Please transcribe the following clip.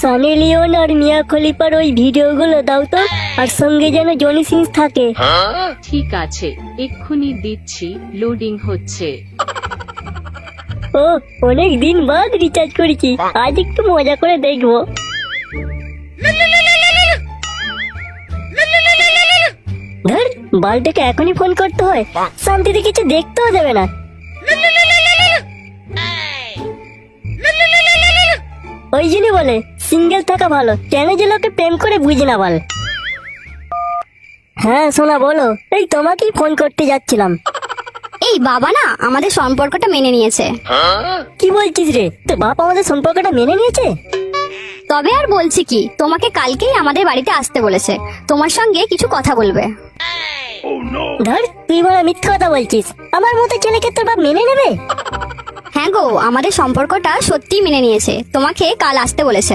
Sunny Leone আর মিয়া খলিফার ওই ভিডিওগুলো দাও তো, আর সঙ্গে যেন জনি সিন্স থাকে। ঠিক আছে, এক্ষুনি দিচ্ছি, লোডিং হচ্ছে। ও, অনেক দিন বাদ রিচার্জ করেছি, আজ একটু মজা করে দেখবো। ধর, বালটাকে এখনই ফোন করতে হয়, শান্তিতে কিছু দেখতেও দেবে না। ওই জন্যই বলে সিঙ্গেল থাকা ভালো, কেন যে লোকে প্রেম করে বুঝি না বল। হ্যাঁ সোনা বলো, এই তোমাকেই ফোন করতে যাচ্ছিলাম। এই বাবা না আমাদের সম্পর্কটা মেনে নিয়েছে। কি বলছিস রে, তো বাপ আমাদের সম্পর্কটা মেনে নিয়েছে? তবে আর বলছি কি, তোমাকে কালকেই আমাদের বাড়িতে আসতে বলেছে, তোমার সঙ্গে কিছু কথা বলবে। ধর, তুই বড় মিথ্যা কথা বলছিস, আমার মতো ছেলেকে তোর বাপ মেনে নেবে? হ্যাঁ গো, আমাদের সম্পর্কটা সত্যিই মেনে নিয়েছে, তোমাকে কাল আসতে বলেছে।